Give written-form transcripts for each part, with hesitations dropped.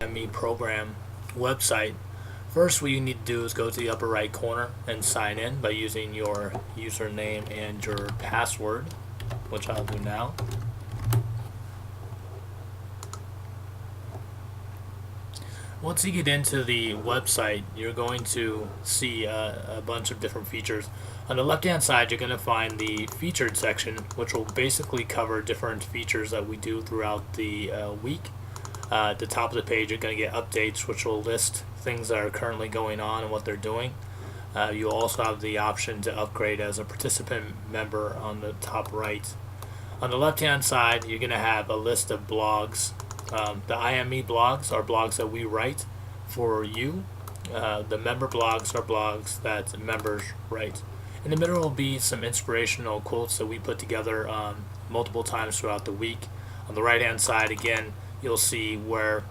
IME program website, first what you need to do is go to the upper right corner and sign in by using your username and your password, which I'll do now. Once you get into the website, you're going to see a bunch of different features. On the left hand side, you're going to find the featured section, which will basically cover different features that we do throughout the week. At the top of the page, you're going to get updates, which will list things that are currently going on and what they're doing. You'll also have the option to upgrade as a participant member on the top right. On the left hand side, you're going to have a list of blogs. The IME blogs are blogs that we write for you. The member blogs are blogs that members write. In the middle will be some inspirational quotes that we put together multiple times throughout the week. On the right hand side, again, you'll see where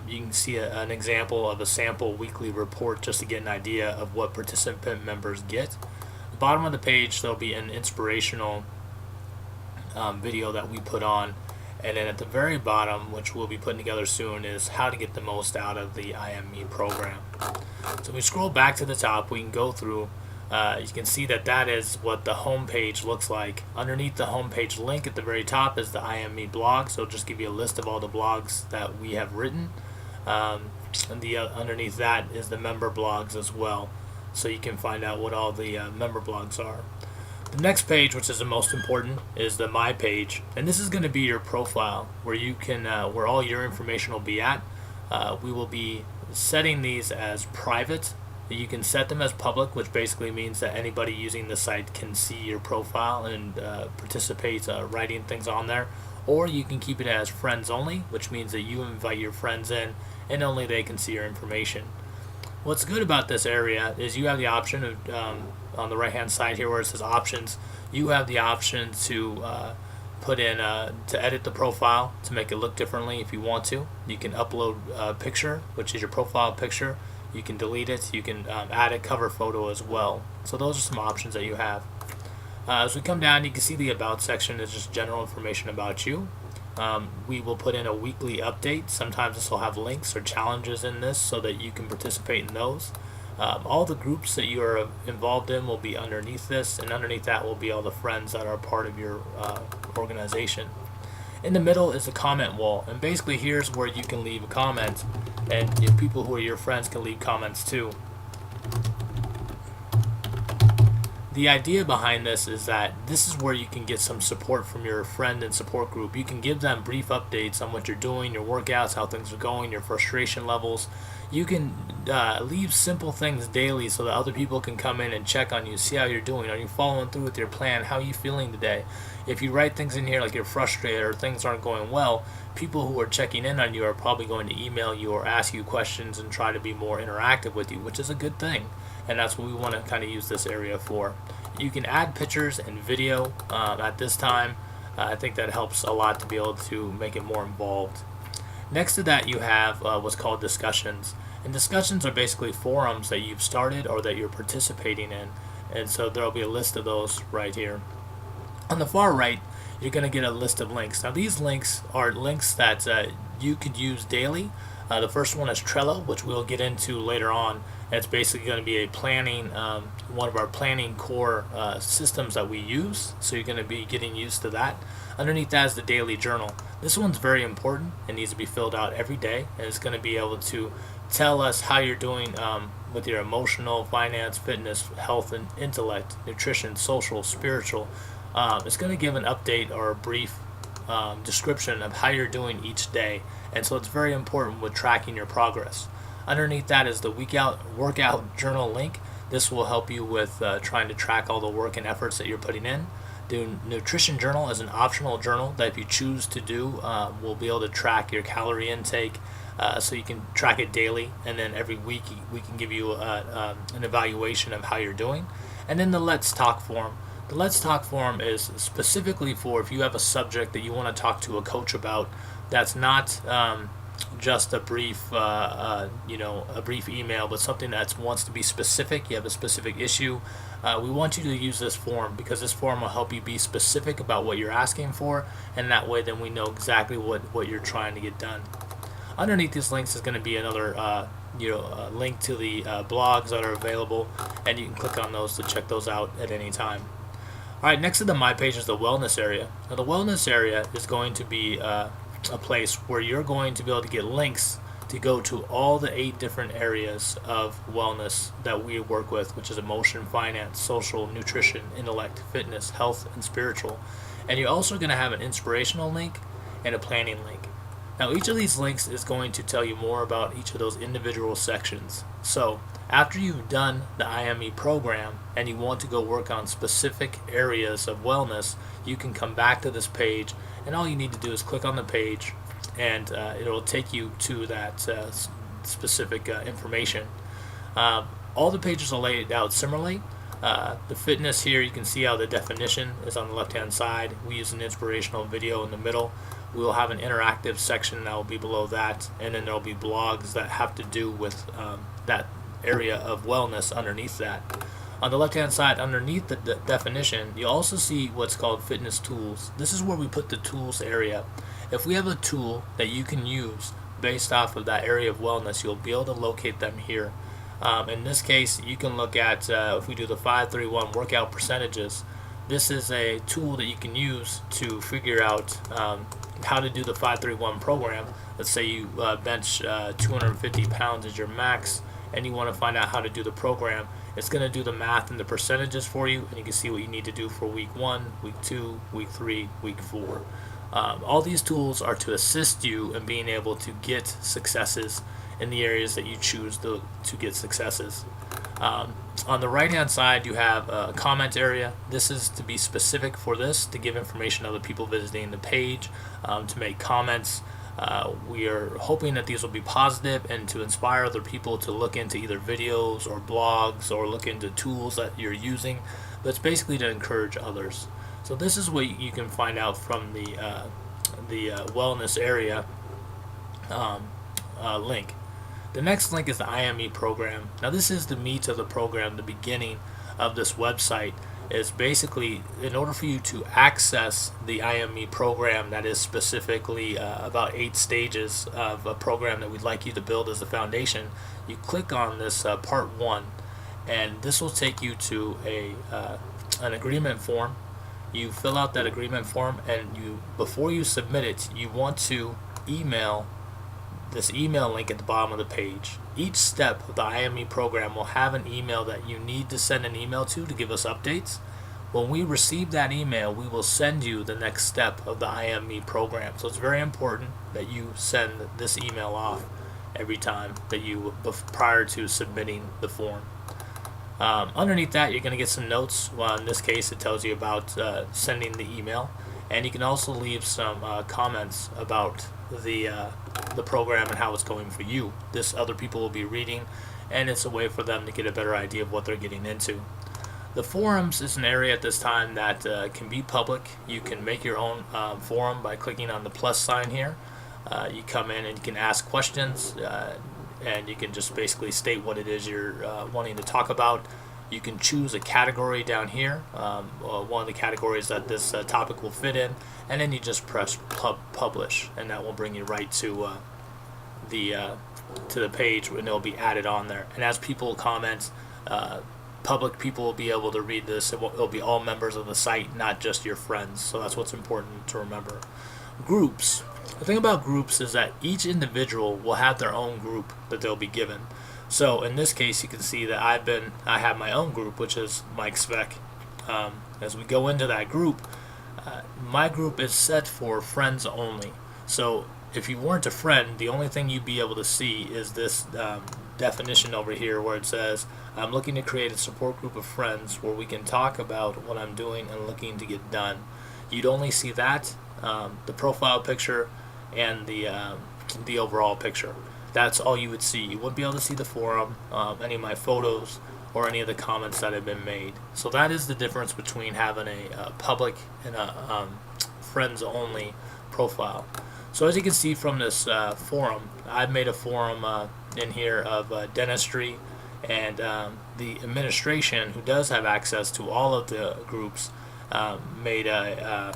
you can see an example of a sample weekly report just to get an idea of what participant members get. At the bottom of the page, there'll be an inspirational video that we put on. And then at the very bottom, which we'll be putting together soon, is how to get the most out of the IME program. So we scroll back to the top, we can go through. You can see that that is what the home page looks like. Underneath the home page link at the very top is the IME blog, so it'll just give you a list of all the blogs that we have written. And underneath that is the member blogs as well, so you can find out what all the member blogs are. The next page, which is the most important, is the My page, and this is going to be your profile, where you can, where all your information will be at. We will be setting these as private. You can set them as public, which basically means that anybody using the site can see your profile and participate writing things on there. Or you can keep it as friends only, which means that you invite your friends in and only they can see your information. What's good about this area is you have the option of, on the right hand side here where it says options, you have the option to put in, to edit the profile to make it look differently if you want to. You can upload a picture, which is your profile picture. You can delete it. You can add a cover photo as well. So those are some options that you have. As we come down, you can see the About section is just general information about you. We will put in a weekly update. Sometimes this will have links or challenges in this so that you can participate in those. All the groups that you are involved in will be underneath this, and underneath that will be all the friends that are part of your organization. In the middle is the comment wall, and basically here's where you can leave a comment, and if people who are your friends can leave comments too. The idea behind this is that this is where you can get some support from your friend and support group. You can give them brief updates on what you're doing, your workouts, how things are going, your frustration levels. You can leave simple things daily so that other people can come in and check on you, see how you're doing. Are you following through with your plan? How are you feeling today? If you write things in here like you're frustrated or things aren't going well, people who are checking in on you are probably going to email you or ask you questions and try to be more interactive with you, which is a good thing. And that's what we want to kind of use this area for. You can add pictures and video at this time. I think that helps a lot to be able to make it more involved. Next to that, you have what's called discussions. And discussions are basically forums that you've started or that you're participating in. And so there will be a list of those right here. On the far right, you're going to get a list of links. Now these links are links that you could use daily. The first one is Trello, which we'll get into later on. It's basically going to be a planning, one of our planning core systems that we use. So you're going to be getting used to that. Underneath that is the daily journal. This one's very important. It needs to be filled out every day, and it's going to be able to tell us how you're doing with your emotional, finance, fitness, health, and intellect, nutrition, social, spiritual. It's going to give an update or a brief description of how you're doing each day, and so it's very important with tracking your progress. Underneath that is the workout journal link. This will help you with trying to track all the work and efforts that you're putting in. The nutrition journal is an optional journal that if you choose to do, will be able to track your calorie intake, so you can track it daily, and then every week we can give you an evaluation of how you're doing. And then the Let's Talk form. The Let's Talk form is specifically for if you have a subject that you want to talk to a coach about that's not just a brief, a brief email, but something that wants to be specific. You have a specific issue. We want you to use this form because this form will help you be specific about what you're asking for, and that way then we know exactly what you're trying to get done. Underneath these links is going to be another link to the blogs that are available, and you can click on those to check those out at any time. Alright, next to the My Page is the Wellness area. Now the Wellness area is going to be a place where you're going to be able to get links to go to all the 8 different areas of wellness that we work with, which is emotion, finance, social, nutrition, intellect, fitness, health, and spiritual. And you're also going to have an inspirational link and a planning link. Now each of these links is going to tell you more about each of those individual sections. So after you've done the IME program and you want to go work on specific areas of wellness, you can come back to this page, and all you need to do is click on the page, and it'll take you to that specific information. All the pages are laid out similarly. The fitness here, you can see how the definition is on the left hand side. We use an inspirational video in the middle. We will have an interactive section that will be below that, and then there will be blogs that have to do with that area of wellness underneath that. On the left hand side, underneath the definition, you also see what's called fitness tools. This is where we put the tools area. If we have a tool that you can use based off of that area of wellness, you'll be able to locate them here. In this case, you can look at if we do the 5-3-1 workout percentages. This is a tool that you can use to figure out how to do the 5-3-1 program. Let's say you bench 250 pounds as your max, and you want to find out how to do the program. It's going to do the math and the percentages for you, and you can see what you need to do for week 1, week 2, week 3, week 4. All these tools are to assist you in being able to get successes in the areas that you choose to get successes. On the right hand side, you have a comment area. This is to be specific for this, to give information to other people visiting the page, to make comments. We are hoping that these will be positive and to inspire other people to look into either videos or blogs or look into tools that you're using. But it's basically to encourage others. So this is what you can find out from the wellness area link. The next link is the IME program. Now this is the meat of the program. The beginning of this website is basically, in order for you to access the IME program, that is specifically about 8 stages of a program that we'd like you to build as a foundation, you click on this part 1, and this will take you to an agreement form. You fill out that agreement form, and before you submit it, you want to email this email link at the bottom of the page. Each step of the IME program will have an email that you need to send an email to give us updates. When we receive that email, we will send you the next step of the IME program. So it's very important that you send this email off every time that prior to submitting the form. Underneath that, you're going to get some notes. Well, in this case, it tells you about sending the email, and you can also leave some comments about the program and how it's going for you. This other people will be reading, and it's a way for them to get a better idea of what they're getting into. The forums is an area at this time that can be public. You can make your own forum by clicking on the plus sign here. You come in and you can ask questions, and you can just basically state what it is you're wanting to talk about. You can choose a category down here, one of the categories that this topic will fit in, and then you just press publish, and that will bring you right to the page, and it'll be added on there. And as people comment, public people will be able to read this. It'll be all members of the site, not just your friends. So that's what's important to remember. Groups. The thing about groups is that each individual will have their own group that they'll be given. So in this case, you can see that I have my own group, which is Mike Svec. As we go into that group, my group is set for friends only. So if you weren't a friend, the only thing you'd be able to see is this definition over here where it says, I'm looking to create a support group of friends where we can talk about what I'm doing and looking to get done. You'd only see that, the profile picture, and the overall picture. That's all you would see. You wouldn't be able to see the forum, any of my photos, or any of the comments that have been made. So that is the difference between having a public and a friends-only profile. So as you can see from this forum, I've made a forum in here of dentistry, and the administration, who does have access to all of the groups, made an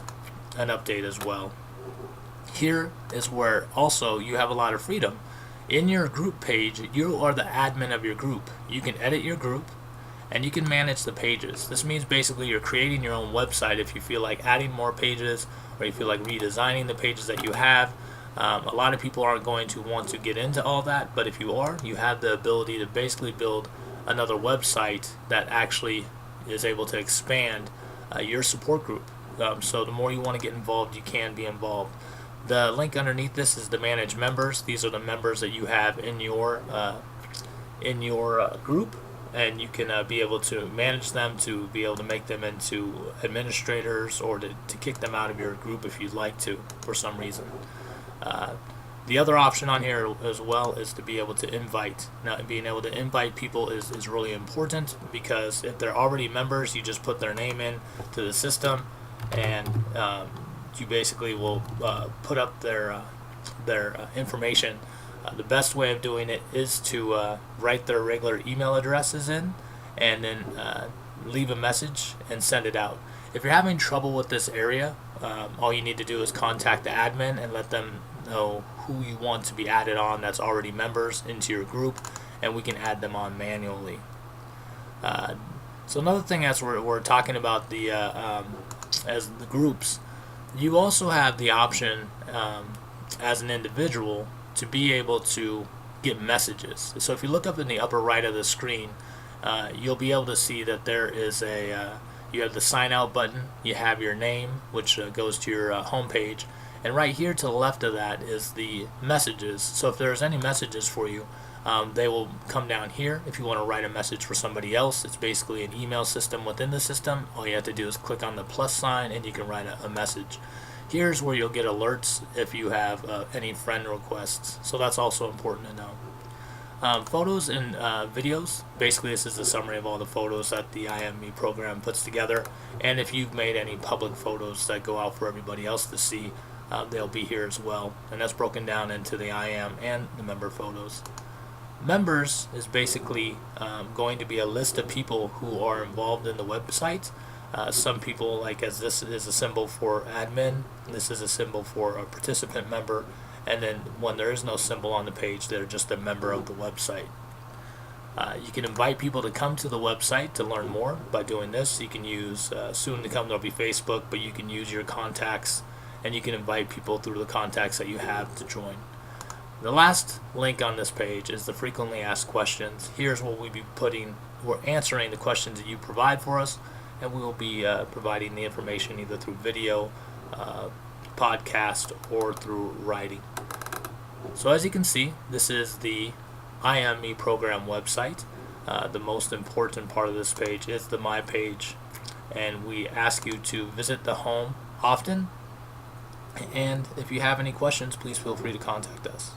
update as well. Here is where also you have a lot of freedom. In your group page, you are the admin of your group. You can edit your group and you can manage the pages. This means basically you're creating your own website if you feel like adding more pages or you feel like redesigning the pages that you have. A lot of people aren't going to want to get into all that, but if you are, you have the ability to basically build another website that actually is able to expand your support group. So the more you want to get involved, you can be involved. The link underneath this is to manage members. These are the members that you have in your group, and you can be able to manage them, to be able to make them into administrators, or to kick them out of your group if you'd like to for some reason. The other option on here as well is to be able to invite. Now, being able to invite people is really important, because if they're already members, you just put their name in to the system, and you basically will put up their information. The best way of doing it is to write their regular email addresses in, and then leave a message and send it out. If you're having trouble with this area, all you need to do is contact the admin and let them know who you want to be added on that's already members into your group, and we can add them on manually. So another thing, as we're talking about the as the groups, you also have the option as an individual to be able to get messages. So if you look up in the upper right of the screen, you'll be able to see that there is you have the sign out button, you have your name, which goes to your home page, and right here to the left of that is the messages. So if there's any messages for you, they will come down here. If you want to write a message for somebody else, it's basically an email system within the system. All you have to do is click on the plus sign and you can write a message. Here's where you'll get alerts if you have any friend requests. So that's also important to know. Photos and videos. Basically, this is a summary of all the photos that the IME program puts together. And if you've made any public photos that go out for everybody else to see, they'll be here as well. And that's broken down into the IM and the member photos. Members is basically going to be a list of people who are involved in the website. Some people, like, as this is a symbol for admin, this is a symbol for a participant member, and then when there is no symbol on the page, they're just a member of the website. You can invite people to come to the website to learn more by doing this. You can use, soon to come there'll be Facebook, but you can use your contacts, and you can invite people through the contacts that you have to join. The last link on this page is the frequently asked questions. Here's what we're answering the questions that you provide for us, and we will be providing the information either through video, podcast, or through writing. So as you can see, this is the IME program website. The most important part of this page is the My page, and we ask you to visit the home often. And if you have any questions, please feel free to contact us.